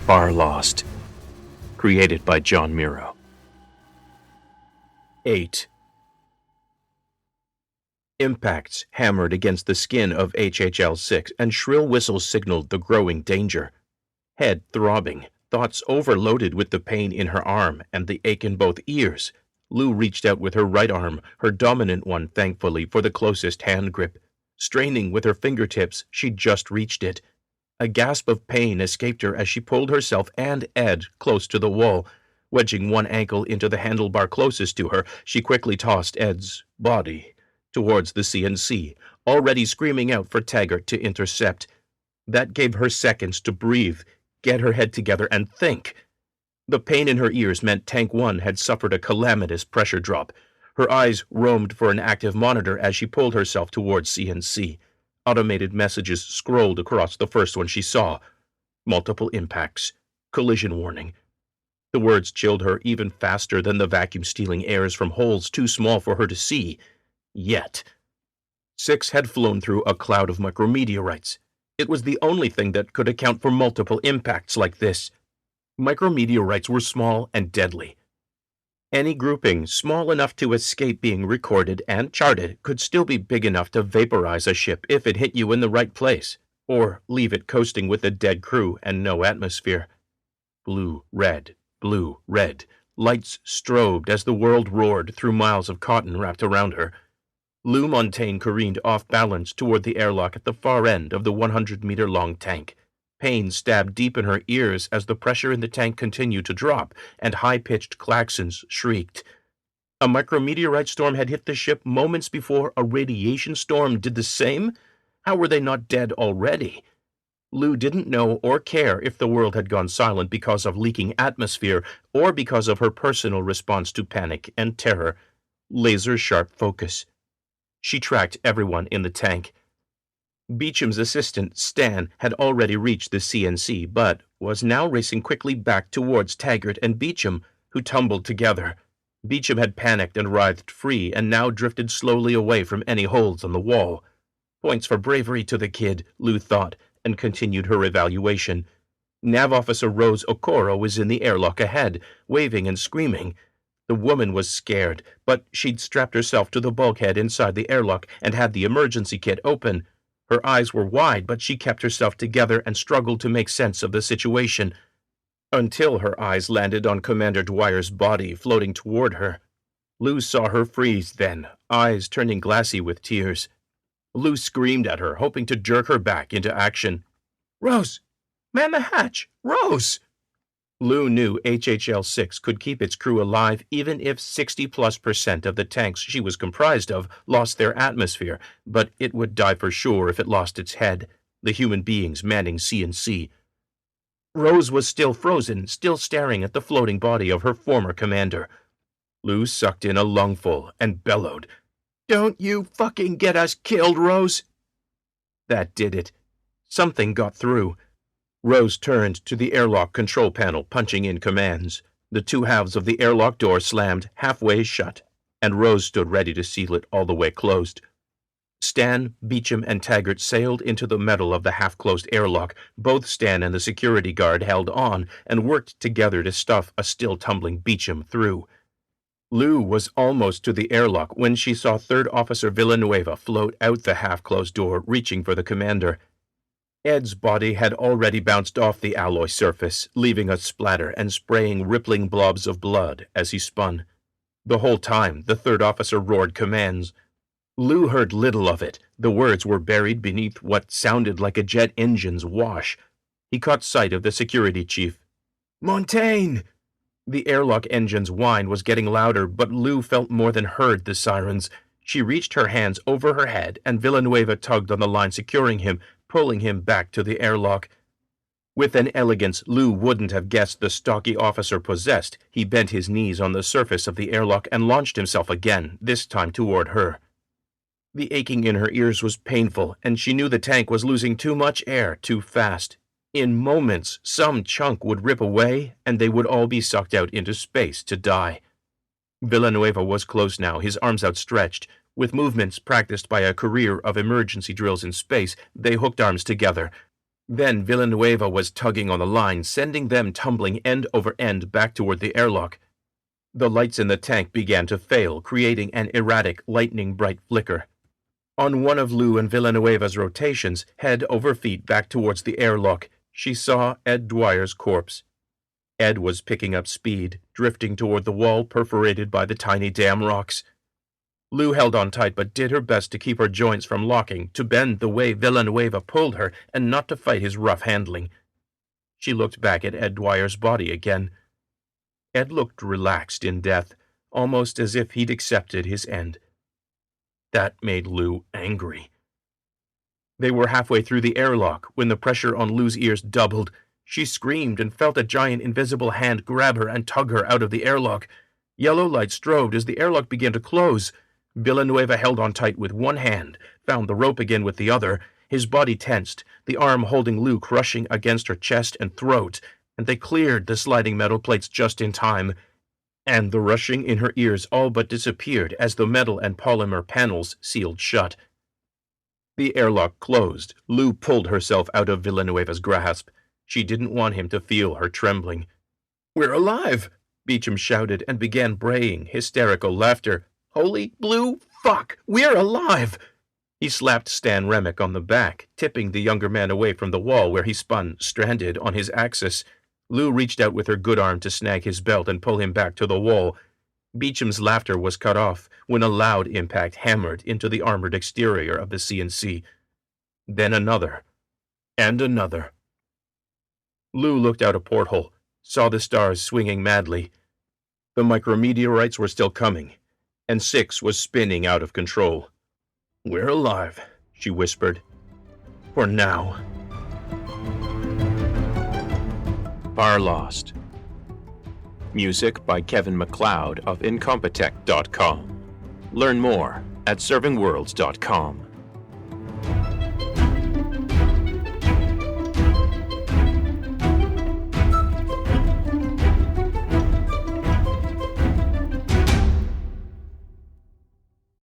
Farlost, created by John Miro. 8. Impacts hammered against the skin of HHL-6, and shrill whistles signaled the growing danger. Head throbbing, thoughts overloaded with the pain in her arm and the ache in both ears, Lou reached out with her right arm, her dominant one thankfully, for the closest hand grip. Straining with her fingertips, she just reached it. A gasp of pain escaped her as she pulled herself and Ed close to the wall. Wedging one ankle into the handlebar closest to her, she quickly tossed Ed's body towards the CNC, already screaming out for Taggart to intercept. That gave her seconds to breathe, get her head together, and think. The pain in her ears meant Tank 1 had suffered a calamitous pressure drop. Her eyes roamed for an active monitor as she pulled herself towards CNC. Automated messages scrolled across the first one she saw. Multiple impacts. Collision warning. The words chilled her even faster than the vacuum-stealing airs from holes too small for her to see. Yet. 6 had flown through a cloud of micrometeorites. It was the only thing that could account for multiple impacts like this. Micrometeorites were small and deadly. Any grouping small enough to escape being recorded and charted could still be big enough to vaporize a ship if it hit you in the right place, or leave it coasting with a dead crew and no atmosphere. Blue, red, lights strobed as the world roared through miles of cotton wrapped around her. Lou Montaigne careened off balance toward the airlock at the far end of the 100-meter-long tank. Pain stabbed deep in her ears as the pressure in the tank continued to drop, and high-pitched klaxons shrieked. A micrometeorite storm had hit the ship moments before a radiation storm did the same? How were they not dead already? Lou didn't know or care if the world had gone silent because of leaking atmosphere or because of her personal response to panic and terror. Laser-sharp focus. She tracked everyone in the tank. Beecham's assistant, Stan, had already reached the CNC, but was now racing quickly back towards Taggart and Beecham, who tumbled together. Beecham had panicked and writhed free, and now drifted slowly away from any holes on the wall. Points for bravery to the kid, Lou thought, and continued her evaluation. Nav Officer Rose Okoro was in the airlock ahead, waving and screaming. The woman was scared, but she'd strapped herself to the bulkhead inside the airlock and had the emergency kit open. Her eyes were wide, but she kept herself together and struggled to make sense of the situation, until her eyes landed on Commander Dwyer's body floating toward her. Lou saw her freeze then, eyes turning glassy with tears. Lou screamed at her, hoping to jerk her back into action. "Rose! Man the hatch! Rose!" Lou knew HHL-6 could keep its crew alive even if 60+% of the tanks she was comprised of lost their atmosphere, but it would die for sure if it lost its head, the human beings manning CNC. Rose was still frozen, still staring at the floating body of her former commander. Lou sucked in a lungful and bellowed, "Don't you fucking get us killed, Rose!" That did it. Something got through. Rose turned to the airlock control panel, punching in commands. The two halves of the airlock door slammed halfway shut, and Rose stood ready to seal it all the way closed. Stan, Beecham, and Taggart sailed into the metal of the half-closed airlock. Both Stan and the security guard held on and worked together to stuff a still-tumbling Beecham through. Lou was almost to the airlock when she saw Third Officer Villanueva float out the half-closed door, reaching for the commander. Ed's body had already bounced off the alloy surface, leaving a splatter and spraying rippling blobs of blood as he spun. The whole time, the third officer roared commands. Lou heard little of it. The words were buried beneath what sounded like a jet engine's wash. He caught sight of the security chief. "Montaigne!" The airlock engine's whine was getting louder, but Lou felt more than heard the sirens. She reached her hands over her head, and Villanueva tugged on the line securing him, pulling him back to the airlock. With an elegance Lou wouldn't have guessed the stocky officer possessed, he bent his knees on the surface of the airlock and launched himself again, this time toward her. The aching in her ears was painful, and she knew the tank was losing too much air too fast. In moments, some chunk would rip away, and they would all be sucked out into space to die. Villanueva was close now, his arms outstretched. With movements practiced by a career of emergency drills in space, they hooked arms together. Then Villanueva was tugging on the line, sending them tumbling end over end back toward the airlock. The lights in the tank began to fail, creating an erratic, lightning-bright flicker. On one of Lou and Villanueva's rotations, head over feet back towards the airlock, she saw Ed Dwyer's corpse. Ed was picking up speed, drifting toward the wall perforated by the tiny dam rocks. Lou held on tight but did her best to keep her joints from locking, to bend the way Villanueva pulled her, and not to fight his rough handling. She looked back at Ed Dwyer's body again. Ed looked relaxed in death, almost as if he'd accepted his end. That made Lou angry. They were halfway through the airlock when the pressure on Lou's ears doubled. She screamed and felt a giant invisible hand grab her and tug her out of the airlock. Yellow light strobed as the airlock began to close. Villanueva held on tight with one hand, found the rope again with the other. His body tensed, the arm holding Lou crushing against her chest and throat, and they cleared the sliding metal plates just in time. And the rushing in her ears all but disappeared as the metal and polymer panels sealed shut. The airlock closed. Lou pulled herself out of Villanueva's grasp. She didn't want him to feel her trembling. "We're alive!" Beecham shouted and began braying hysterical laughter. "Holy blue fuck! We're alive!" He slapped Stan Remick on the back, tipping the younger man away from the wall where he spun, stranded on his axis. Lou reached out with her good arm to snag his belt and pull him back to the wall. Beecham's laughter was cut off when a loud impact hammered into the armored exterior of the CNC. Then another, and another. Lou looked out a porthole, saw the stars swinging madly. The micrometeorites were still coming, and 6 was spinning out of control. "We're alive," she whispered. "For now." Farlost. Music by Kevin MacLeod of Incompetech.com. Learn more at servingworlds.com.